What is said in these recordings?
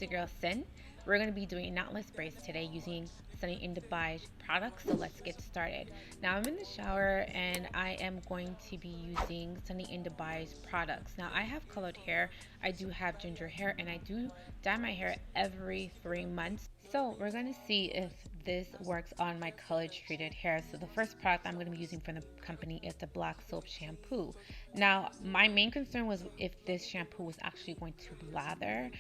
your girl Cyn. We're going to be doing knotless braids today using Sunny in Bigh products, so let's get started. Now I'm in the shower and I am going to be using Sunny in Bigh's products. Now I have colored hair, I do have ginger hair, and I do dye my hair every 3 months. So we're going to see if this works on my colored treated hair. So the first product I'm going to be using from the company is the black soap shampoo. Now my main concern was if this shampoo was actually going to lather,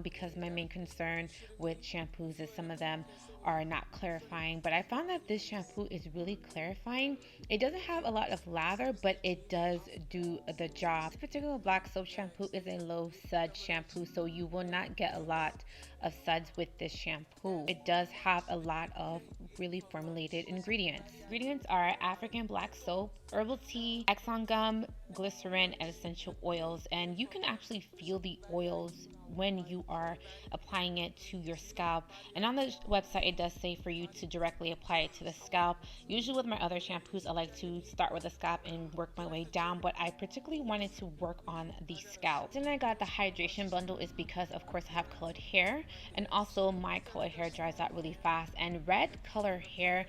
because my main concern with shampoos is some of them are not clarifying, but I found that this shampoo is really clarifying. It doesn't have a lot of lather, but it does do the job. This particular black soap shampoo is a low sud shampoo, so you will not get a lot of suds with this shampoo. It does have a lot of really formulated ingredients. Ingredients are African black soap, herbal tea, Exxon gum, glycerin, and essential oils, and you can actually feel the oils when you are applying it to your scalp. And on the website it does say for you to directly apply it to the scalp. Usually with my other shampoos I like to start with the scalp and work my way down, but I particularly wanted to work on the scalp. Then I got the hydration bundle is because of course I have colored hair, and also my colored hair dries out really fast, and red color hair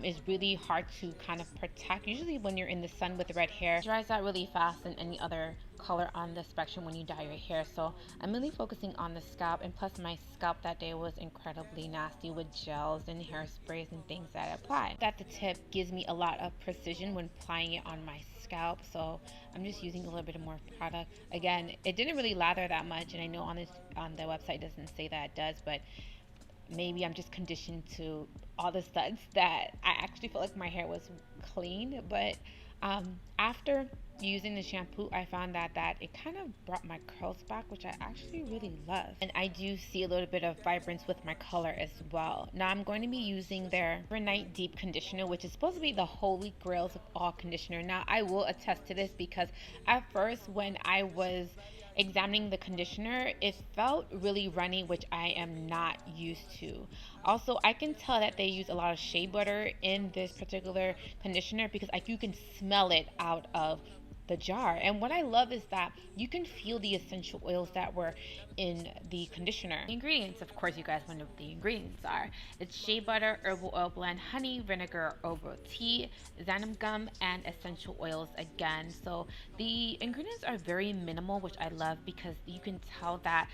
is really hard to kind of protect. Usually when you're in the sun with red hair, it dries out really fast than any other color on the spectrum when you dye your hair. So I'm really focusing on the scalp, and plus my scalp that day was incredibly nasty with gels and hairsprays and things that I apply. That the tip gives me a lot of precision when applying it on my scalp, so I'm just using a little bit more product. Again, it didn't really lather that much, and I know on the website it doesn't say that it does, but maybe I'm just conditioned to all the suds that I actually felt like my hair was clean. But after using the shampoo, I found that it kind of brought my curls back, which I actually really love, and I do see a little bit of vibrance with my color as well. Now I'm going to be using their overnight deep conditioner, which is supposed to be the holy grails of all conditioner. Now I will attest to this because at first when I was examining the conditioner, it felt really runny, which I am not used to. Also, I can tell that they use a lot of shea butter in this particular conditioner because you can smell it out of the jar. And what I love is that you can feel the essential oils that were in the conditioner. The ingredients, of course, you guys want to know what the ingredients are. It's shea butter, herbal oil blend, honey, vinegar, herbal tea, xanthan gum, and essential oils again. So the ingredients are very minimal, which I love because you can tell that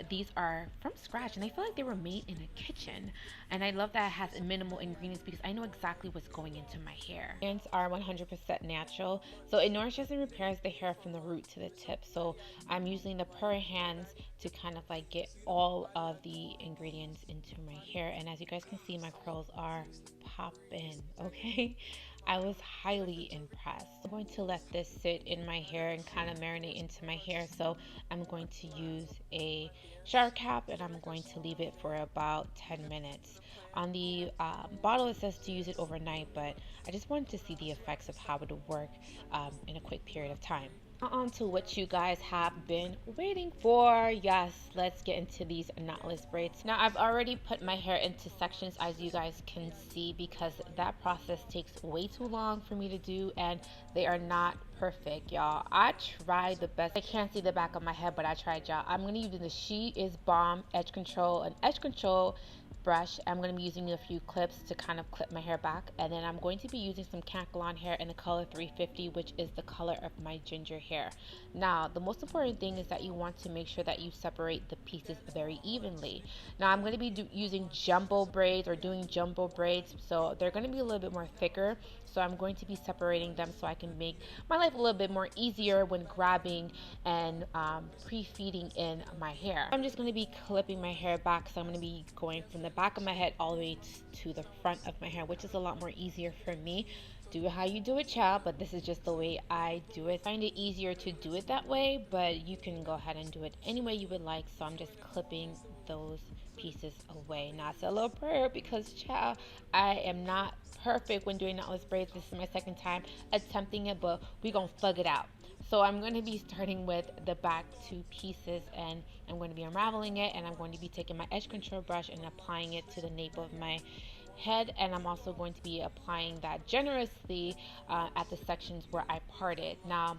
these are from scratch and they feel like they were made in a kitchen. And I love that it has minimal ingredients because I know exactly what's going into my hair. Ingredients are 100% natural, so it nourishes and repairs the hair from the root to the tip. So I'm using the purr hands to kind of like get all of the ingredients into my hair, and as you guys can see, my curls are popping. Okay, I was highly impressed. I'm going to let this sit in my hair and kind of marinate into my hair, so I'm going to use a shower cap and I'm going to leave it for about 10 minutes. On the bottle it says to use it overnight, but I just wanted to see the effects of how it would work in a quick period of time. Now on to what you guys have been waiting for. Yes, let's get into these knotless braids. Now I've already put my hair into sections, as you guys can see, because that process takes way too long for me to do and they are not perfect, y'all. I tried the best. I can't see the back of my head, but I tried, y'all. I'm going to use the She Is Bomb edge control, an edge control brush. I'm going to be using a few clips to kind of clip my hair back, and then I'm going to be using some Kancalon hair in the color 350, which is the color of my ginger hair. Now the most important thing is that you want to make sure that you separate the pieces very evenly. Now I'm going to be using jumbo braids, or doing jumbo braids, so they're going to be a little bit more thicker, so I'm going to be separating them so I can make my life a little bit more easier when grabbing and pre-feeding in my hair. I'm just going to be clipping my hair back, so I'm going to be going from the back of my head all the way to the front of my hair, which is a lot more easier for me. Do it how you do it, child, but this is just the way I do it. I find it easier to do it that way, but you can go ahead and do it any way you would like. So I'm just clipping those pieces away. Now it's a little prayer because, child, I am not perfect when doing knotless braids. This is my second time attempting it, but we're gonna thug it out. So I'm going to be starting with the back two pieces, and I'm going to be unraveling it, and I'm going to be taking my edge control brush and applying it to the nape of my head, and I'm also going to be applying that generously at the sections where I parted. Now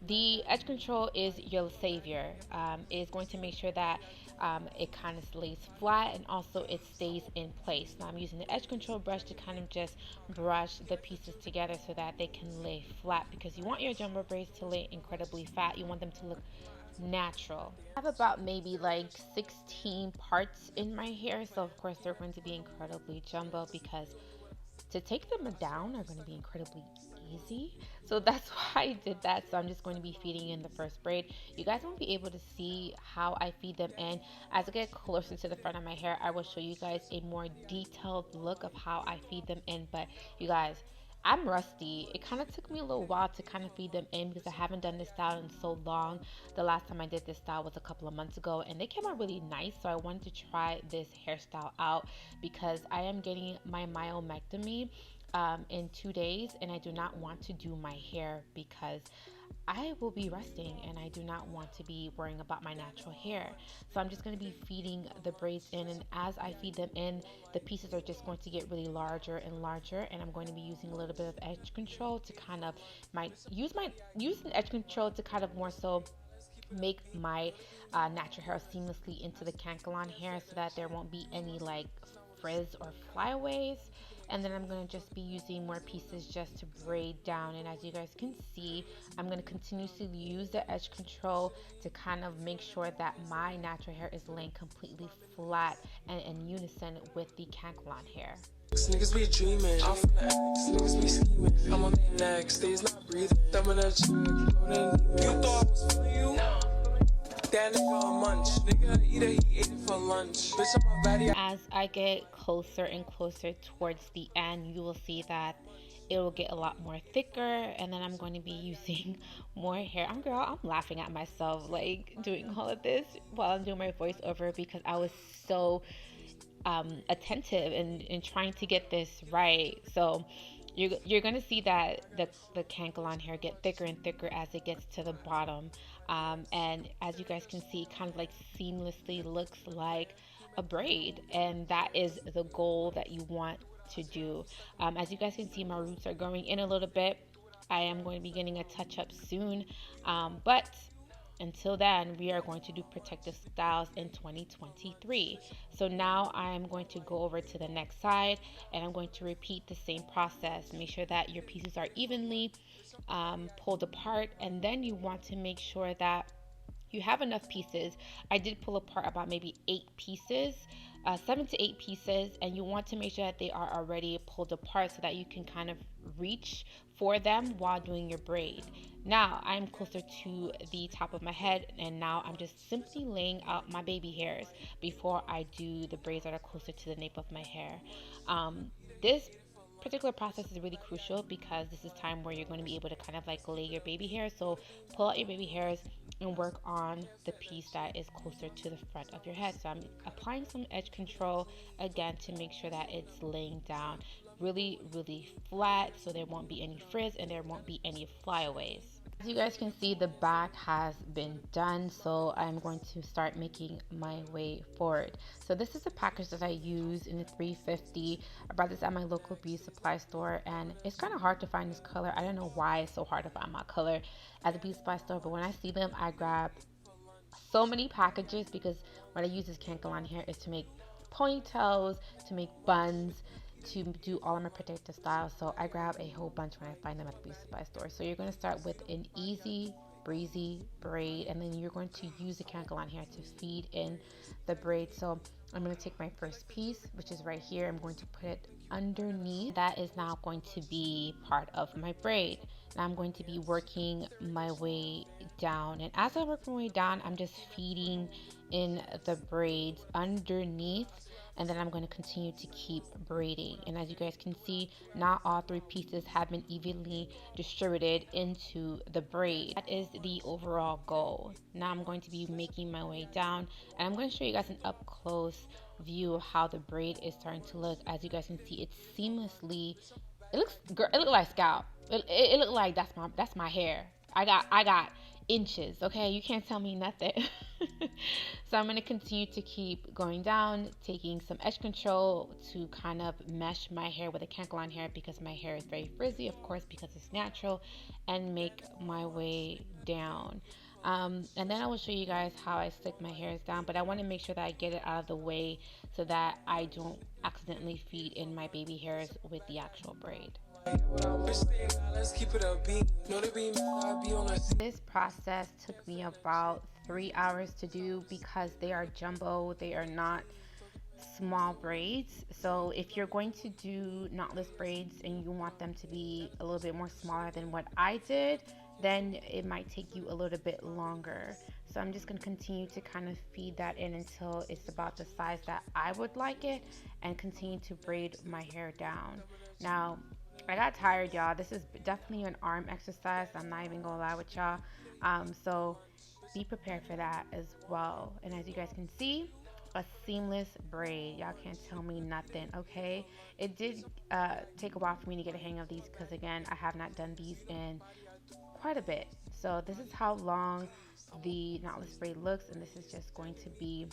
The edge control is your savior. It's going to make sure that it kind of lays flat and also it stays in place. Now I'm using the edge control brush to kind of just brush the pieces together so that they can lay flat, because you want your jumbo braids to lay incredibly flat. You want them to look natural. I have about maybe like 16 parts in my hair, so of course they're going to be incredibly jumbo because to take them down are going to be incredibly easy. So that's why I did that. So I'm just going to be feeding in the first braid. You guys won't be able to see how I feed them in. As I get closer to the front of my hair, I will show you guys a more detailed look of how I feed them in. But you guys, I'm rusty. It kind of took me a little while to kind of feed them in because I haven't done this style in so long. The last time I did this style was a couple of months ago and they came out really nice. So I wanted to try this hairstyle out because I am getting my myomectomy in 2 days and I do not want to do my hair because I will be resting and I do not want to be worrying about my natural hair. So I'm just going to be feeding the braids in, and as I feed them in, the pieces are just going to get really larger and larger, and I'm going to be using a little bit of edge control to kind of use the edge control to kind of more so make my natural hair seamlessly into the cankalon hair so that there won't be any like frizz or flyaways. And then I'm going to just be using more pieces just to braid down. And as you guys can see, I'm going to continuously use the edge control to kind of make sure that my natural hair is laying completely flat and in unison with the cankalon hair. Niggas be dreaming, I'm from the X, niggas be scheming, I'm on the next, days not breathing, thumbing a check, you thought I was feeling you? That nigga a munch, nigga eat it, he ate it for lunch, bitch on my body. As I get closer and closer towards the end, you will see that it will get a lot more thicker, and then I'm going to be using more hair. I'm laughing at myself like doing all of this while I'm doing my voiceover because I was so attentive and trying to get this right. So you're going to see that the cankalon hair get thicker and thicker as it gets to the bottom, and as you guys can see, it kind of like seamlessly looks like a braid, and that is the goal that you want to do. As you guys can see, my roots are growing in a little bit. I am going to be getting a touch up soon, but until then, we are going to do protective styles in 2023. So now I'm going to go over to the next side and I'm going to repeat the same process. Make sure that your pieces are evenly pulled apart, and then you want to make sure that you have enough pieces. I did pull apart about maybe 8 pieces, 7 to 8 pieces, and you want to make sure that they are already pulled apart so that you can kind of reach for them while doing your braid. Now I'm closer to the top of my head, and now I'm just simply laying out my baby hairs before I do the braids that are closer to the nape of my hair. This particular process is really crucial because this is time where you're going to be able to kind of like lay your baby hairs. So pull out your baby hairs and work on the piece that is closer to the front of your head. So I'm applying some edge control again to make sure that it's laying down really flat so there won't be any frizz and there won't be any flyaways. As you guys can see, the back has been done, so I'm going to start making my way forward. So this is a package that I use in the 350. I bought this at my local beauty supply store, and it's kind of hard to find this color. I don't know why it's so hard to find my color at the beauty supply store, but when I see them, I grab so many packages because what I use this cankalon hair is to make ponytails, to make buns, to do all of my protective styles. So I grab a whole bunch when I find them at the beauty supply store. So you're going to start with an easy breezy braid, and then you're going to use the cankalon hair to feed in the braid. So I'm going to take my first piece, which is right here. I'm going to put it underneath. That is now going to be part of my braid. Now I'm going to be working my way down, and as I work my way down, I'm just feeding in the braids underneath, and then I'm going to continue to keep braiding. And as you guys can see, not all 3 pieces have been evenly distributed into the braid. That is the overall goal. Now I'm going to be making my way down, and I'm going to show you guys an up close view of how the braid is starting to look. As you guys can see, it's seamlessly, it looks like scalp. It looked like that's my hair. I got inches, okay? You can't tell me nothing. So I'm going to continue to keep going down, taking some edge control to kind of mesh my hair with a cankalon hair because my hair is very frizzy, of course, because it's natural, and make my way down. And then I will show you guys how I slick my hairs down, but I want to make sure that I get it out of the way so that I don't accidentally feed in my baby hairs with the actual braid. This process took me about 3 hours to do because they are jumbo, they are not small braids. So if you're going to do knotless braids and you want them to be a little bit more smaller than what I did, then it might take you a little bit longer. So I'm just going to continue to kind of feed that in until it's about the size that I would like it, and continue to braid my hair down. Now I got tired, y'all. This is definitely an arm exercise, I'm not even gonna lie with y'all. So be prepared for that as well. And as you guys can see, a seamless braid. Y'all can't tell me nothing, okay? It did take a while for me to get a hang of these because, again, I have not done these in quite a bit. So this is how long the knotless braid looks, and this is just going to be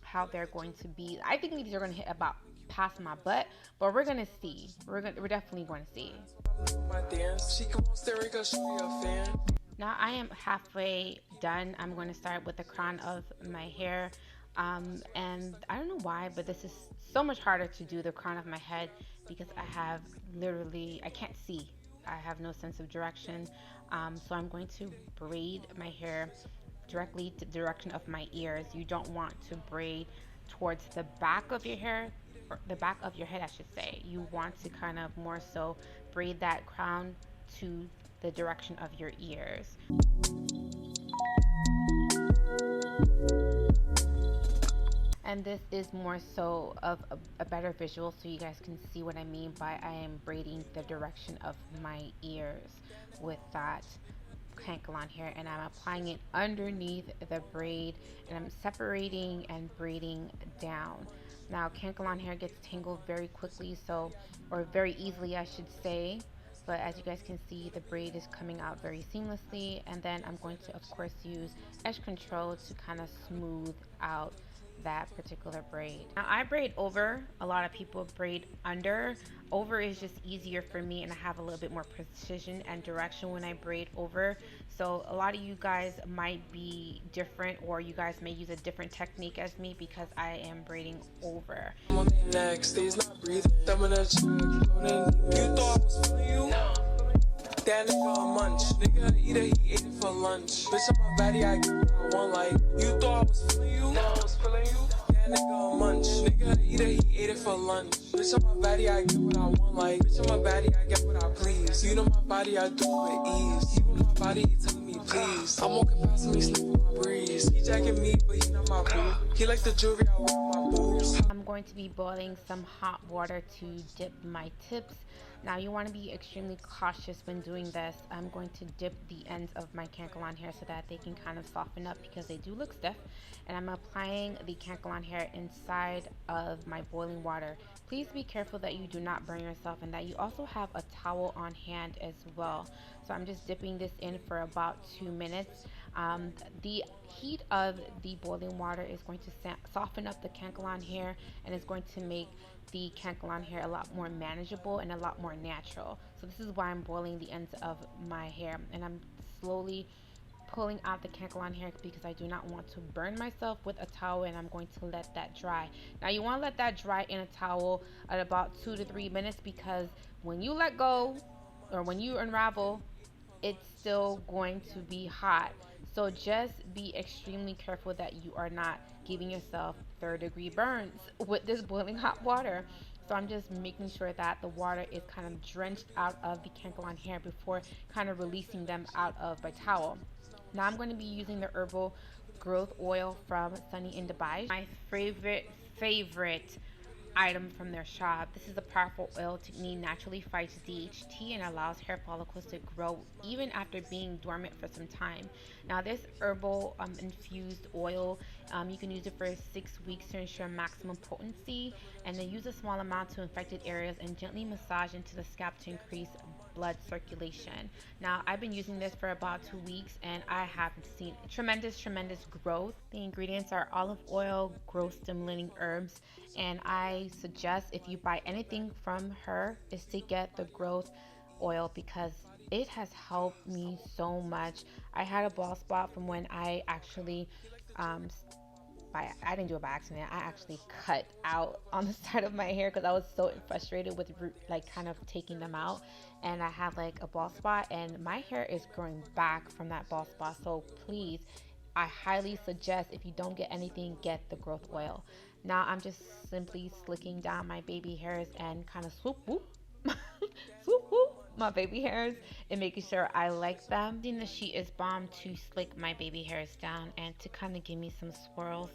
how they're going to be. I think these are going to hit about past my butt, but we're gonna see. We're definitely going to see. Now I am halfway done. I'm going to start with the crown of my hair. And I don't know why, but this is so much harder to do the crown of my head because I can't see. I have no sense of direction. So I'm going to braid my hair directly to the direction of my ears. You don't want to braid towards the back of your hair, or the back of your head, I should say. You want to kind of more so braid that crown to the direction of your ears. And this is more so of a better visual so you guys can see what I mean by I am braiding the direction of my ears with that cankalon hair, and I'm applying it underneath the braid, and I'm separating and braiding down. Now cankalon hair gets tangled very quickly, or very easily I should say, but as you guys can see, the braid is coming out very seamlessly. And then I'm going to of course use edge control to kind of smooth out that particular braid. Now I braid over. A lot of people braid under. Over is just easier for me, and I have a little bit more precision and direction when I braid over. So a lot of you guys might be different, or you guys may use a different technique as me because I am braiding over. Next, he's not breathing. Thumbing a check, you thought I was feeling you? That nigga a munch. Nigga eat it, he ate it for lunch. Bitch, on my body, I get what I want. Like, you thought I was feeling you? No, I was feeling you. That nigga a munch. Nigga eat it, he ate it for lunch. Bitch, on my body, I get what I want. Like, bitch, on my body, I get what I please. You know my body, I do it with ease. You know my body, he telling me please. I'm walking past him, he sniffing my breeze. He jacking me, but he not my boo. He like the jewelry I wear on my boobs. I'm going to be boiling some hot water to dip my tips. Now you want to be extremely cautious when doing this. I'm going to dip the ends of my cankalon hair so that they can kind of soften up because they do look stiff. And I'm applying the cankalon hair inside of my boiling water. Please be careful that you do not burn yourself, and that you also have a towel on hand as well. So I'm just dipping this in for about 2 minutes. The heat of the boiling water is going to soften up the cankalon hair, and it's going to make the cankalon hair a lot more manageable and a lot more natural. So this is why I'm boiling the ends of my hair, and I'm slowly pulling out the cankalon hair because I do not want to burn myself with a towel, and I'm going to let that dry. Now you want to let that dry in a towel at about 2 to 3 minutes, because when you let go or when you unravel, it's still going to be hot. So just be extremely careful that you are not giving yourself third-degree burns with this boiling hot water. So I'm just making sure that the water is kind of drenched out of the cankalon hair before kind of releasing them out of my towel. Now I'm going to be using the herbal growth oil from sunnyinbigh, my favorite item from their shop. This is a powerful oil technique, naturally fights DHT and allows hair follicles to grow even after being dormant for some time. Now this herbal infused oil, you can use it for 6 weeks to ensure maximum potency, and then use a small amount to infected areas and gently massage into the scalp to increase blood circulation. Now I've been using this for about 2 weeks, and I have seen tremendous growth. The ingredients are olive oil, growth stimulating herbs, and I suggest if you buy anything from her is to get the growth oil, because it has helped me so much. I had a bald spot from when I actually I didn't do it by accident. I actually cut out on the side of my hair because I was so frustrated with like kind of taking them out, and I had like a bald spot, and my hair is growing back from that bald spot. So please, I highly suggest, if you don't get anything, get the growth oil. Now I'm just simply slicking down my baby hairs and kind of swoop whoop swoop whoop my baby hairs and making sure I like them. Using the She Is Balm to slick my baby hairs down and to kind of give me some swirls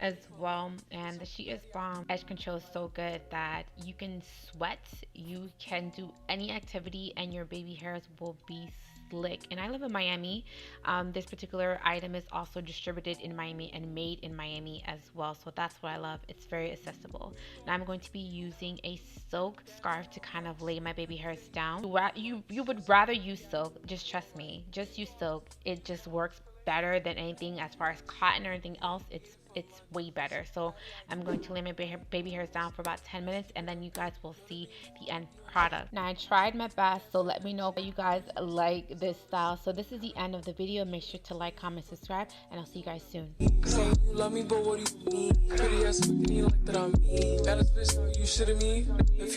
as well. And the She Is Balm edge control is so good that you can sweat, you can do any activity, and your baby hairs will be slick. And I live in Miami. This particular item is also distributed in Miami and made in Miami as well, so that's what I love. It's very accessible. Now I'm going to be using a silk scarf to kind of lay my baby hairs down. You would rather use silk, just trust me, just use silk. It just works better than anything. As far as cotton or anything else, it's way better. So I'm going to lay my baby hairs down for about 10 minutes, and then you guys will see the end product. Now I tried my best, so let me know if you guys like this style. So this is the end of the video. Make sure to like, comment, subscribe, and I'll see you guys soon. Saying you love me, but what do you mean? Pretty ass, like that I'm me. Baddest bitch, no, you shouldn't me. If you